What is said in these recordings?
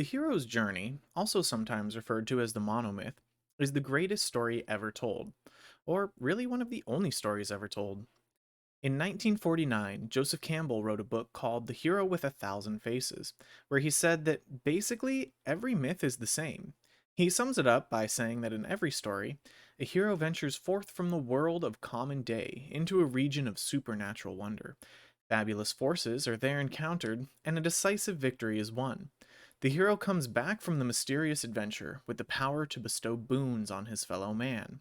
The hero's journey, also sometimes referred to as the monomyth, is the greatest story ever told, or really one of the only stories ever told. In 1949, Joseph Campbell wrote a book called The Hero with a Thousand Faces, where he said that basically every myth is the same. He sums it up by saying that in every story, a hero ventures forth from the world of common day into a region of supernatural wonder. Fabulous forces are there encountered, and a decisive victory is won. The hero comes back from the mysterious adventure with the power to bestow boons on his fellow man.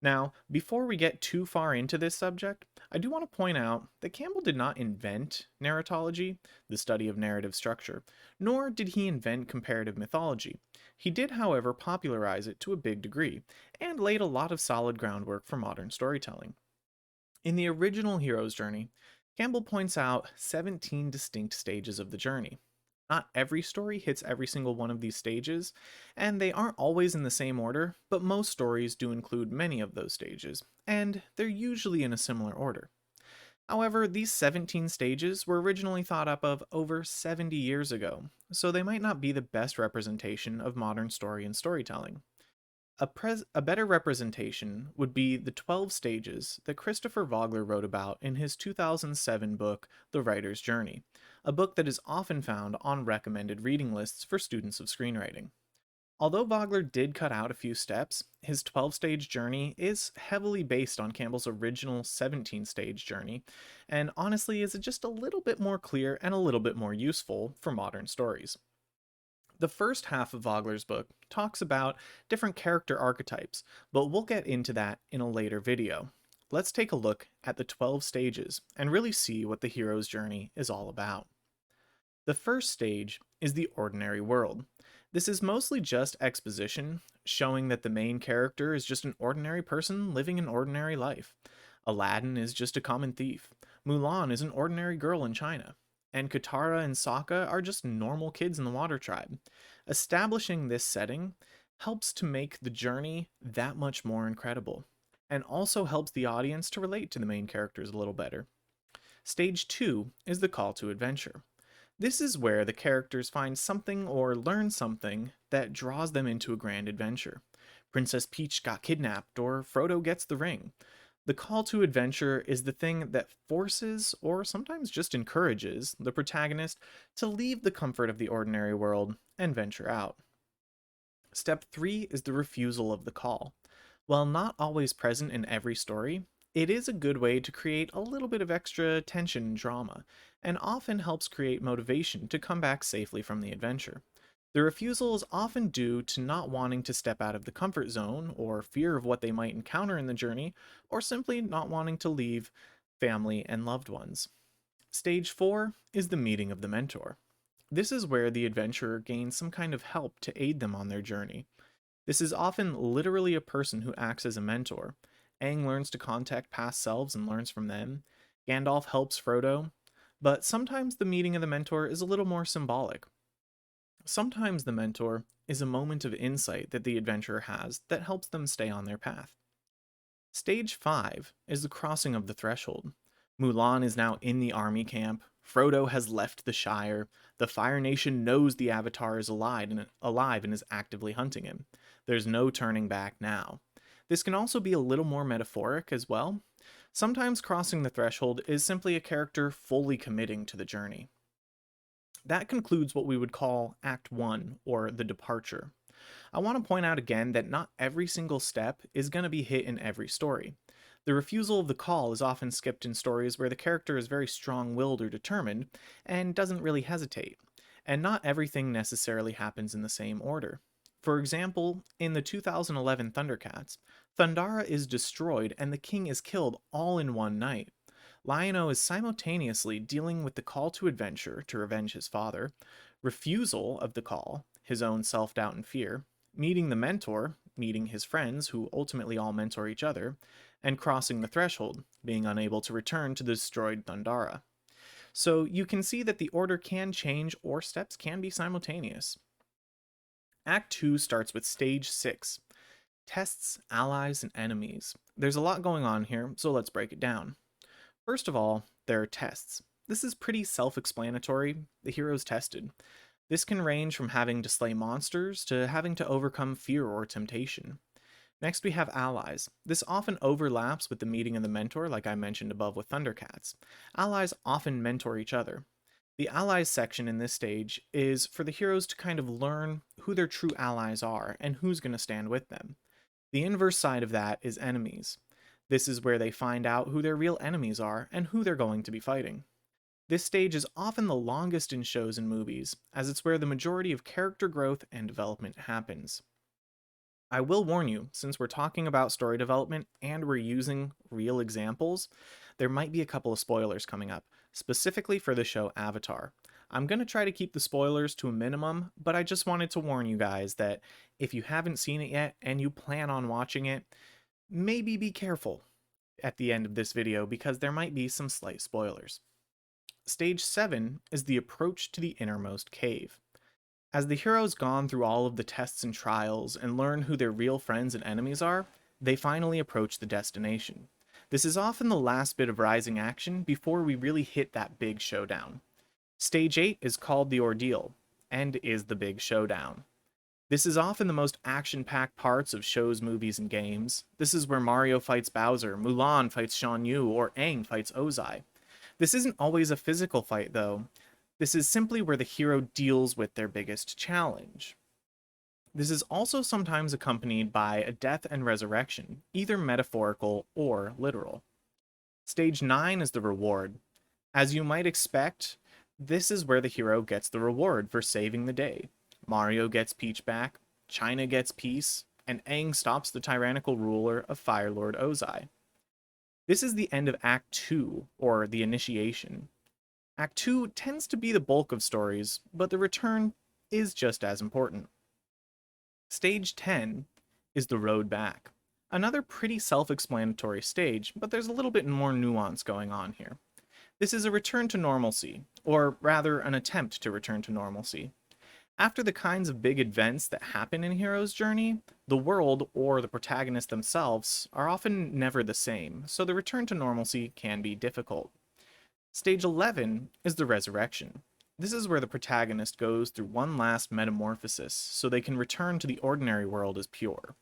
Now, before we get too far into this subject, I do want to point out that Campbell did not invent narratology, the study of narrative structure, nor did he invent comparative mythology. He did, however, popularize it to a big degree, and laid a lot of solid groundwork for modern storytelling. In the original hero's journey, Campbell points out 17 distinct stages of the journey. Not every story hits every single one of these stages, and they aren't always in the same order, but most stories do include many of those stages, and they're usually in a similar order. However, these 17 stages were originally thought up of over 70 years ago, so they might not be the best representation of modern story and storytelling. A better representation would be the 12 stages that Christopher Vogler wrote about in his 2007 book, The Writer's Journey, a book that is often found on recommended reading lists for students of screenwriting. Although Vogler did cut out a few steps, his 12-stage journey is heavily based on Campbell's original 17-stage journey, and honestly is just a little bit more clear and a little bit more useful for modern stories. The first half of Vogler's book talks about different character archetypes, but we'll get into that in a later video. Let's take a look at the 12 stages and really see what the hero's journey is all about. The first stage is the ordinary world. This is mostly just exposition, showing that the main character is just an ordinary person living an ordinary life. Aladdin is just a common thief. Mulan is an ordinary girl in China. And Katara and Sokka are just normal kids in the Water Tribe. Establishing this setting helps to make the journey that much more incredible, and also helps the audience to relate to the main characters a little better. Stage 2 is the call to adventure. This is where the characters find something or learn something that draws them into a grand adventure. Princess Peach got kidnapped, or Frodo gets the ring. The call to adventure is the thing that forces, or sometimes just encourages, the protagonist to leave the comfort of the ordinary world and venture out. Step 3 is the refusal of the call. While not always present in every story, it is a good way to create a little bit of extra tension and drama, and often helps create motivation to come back safely from the adventure. The refusal is often due to not wanting to step out of the comfort zone, or fear of what they might encounter in the journey, or simply not wanting to leave family and loved ones. Stage 4 is the meeting of the mentor. This is where the adventurer gains some kind of help to aid them on their journey. This is often literally a person who acts as a mentor. Aang learns to contact past selves and learns from them. Gandalf helps Frodo. But sometimes the meeting of the mentor is a little more symbolic. Sometimes the mentor is a moment of insight that the adventurer has that helps them stay on their path. Stage 5 is the crossing of the threshold. Mulan is now in the army camp. Frodo has left the Shire. The Fire Nation knows the Avatar is alive and is actively hunting him. There's no turning back now. This can also be a little more metaphoric as well. Sometimes crossing the threshold is simply a character fully committing to the journey. That concludes what we would call Act 1, or the departure. I want to point out again that not every single step is going to be hit in every story. The refusal of the call is often skipped in stories where the character is very strong willed or determined, and doesn't really hesitate. And not everything necessarily happens in the same order. For example, in the 2011 Thundercats, Thundara is destroyed and the king is killed all in one night. Lion-O is simultaneously dealing with the call to adventure to revenge his father, refusal of the call, his own self-doubt and fear, meeting the mentor, meeting his friends who ultimately all mentor each other, and crossing the threshold, being unable to return to the destroyed Thundara. So you can see that the order can change or steps can be simultaneous. Act 2 starts with Stage 6, Tests, Allies, and Enemies. There's a lot going on here, so let's break it down. First of all, there are tests. This is pretty self-explanatory. The hero's tested. This can range from having to slay monsters to having to overcome fear or temptation. Next, we have allies. This often overlaps with the meeting of the mentor, like I mentioned above with Thundercats. Allies often mentor each other. The allies section in this stage is for the heroes to kind of learn who their true allies are and who's going to stand with them. The inverse side of that is enemies. This is where they find out who their real enemies are and who they're going to be fighting. This stage is often the longest in shows and movies, as it's where the majority of character growth and development happens. I will warn you, since we're talking about story development and we're using real examples, there might be a couple of spoilers coming up, specifically for the show Avatar. I'm going to try to keep the spoilers to a minimum, but I just wanted to warn you guys that if you haven't seen it yet and you plan on watching it, maybe be careful at the end of this video because there might be some slight spoilers. Stage 7 is the approach to the innermost cave. As the heroes gone through all of the tests and trials and learn who their real friends and enemies are, they finally approach the destination. This is often the last bit of rising action before we really hit that big showdown. Stage 8 is called the Ordeal, and is the big showdown. This is often the most action-packed parts of shows, movies, and games. This is where Mario fights Bowser, Mulan fights Shan Yu, or Aang fights Ozai. This isn't always a physical fight, though. This is simply where the hero deals with their biggest challenge. This is also sometimes accompanied by a death and resurrection, either metaphorical or literal. Stage 9 is the reward. As you might expect, this is where the hero gets the reward for saving the day. Mario gets Peach back, China gets peace, and Aang stops the tyrannical ruler of Fire Lord Ozai. This is the end of Act 2, or the initiation. Act 2 tends to be the bulk of stories, but the return is just as important. Stage 10 is the road back. Another pretty self-explanatory stage, but there's a little bit more nuance going on here. This is a return to normalcy, or rather an attempt to return to normalcy. After the kinds of big events that happen in Hero's journey, the world or the protagonist themselves are often never the same, so the return to normalcy can be difficult. Stage 11 is the resurrection. This is where the protagonist goes through one last metamorphosis so they can return to the ordinary world as pure.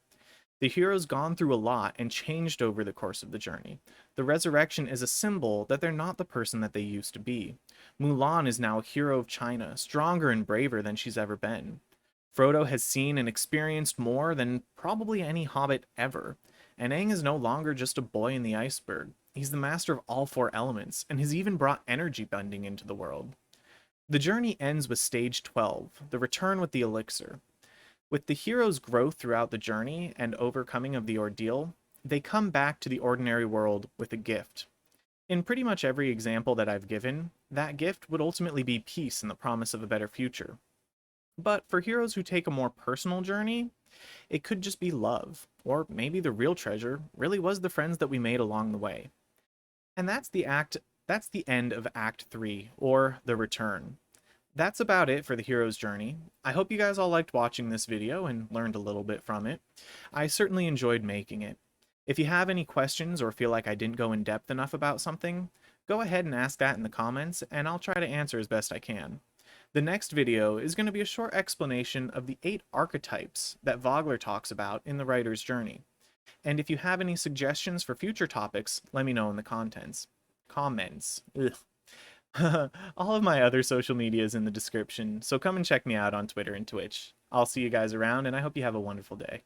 The hero's gone through a lot and changed over the course of the journey. The resurrection is a symbol that they're not the person that they used to be. Mulan is now a hero of China, stronger and braver than she's ever been. Frodo has seen and experienced more than probably any hobbit ever, and Aang is no longer just a boy in the iceberg. He's the master of all four elements, and has even brought energy bending into the world. The journey ends with Stage 12, the return with the elixir. With the hero's growth throughout the journey and overcoming of the ordeal, they come back to the ordinary world with a gift. In pretty much every example that I've given, that gift would ultimately be peace and the promise of a better future. But for heroes who take a more personal journey, it could just be love, or maybe the real treasure really was the friends that we made along the way. And that's the end of Act 3, or The Return. That's about it for the hero's journey. I hope you guys all liked watching this video and learned a little bit from it. I certainly enjoyed making it. If you have any questions or feel like I didn't go in depth enough about something, go ahead and ask that in the comments, and I'll try to answer as best I can. The next video is going to be a short explanation of the 8 archetypes that Vogler talks about in the writer's journey. And if you have any suggestions for future topics, let me know in the comments. Ugh. All of my other social media is in the description, so come and check me out on Twitter and Twitch. I'll see you guys around, and I hope you have a wonderful day.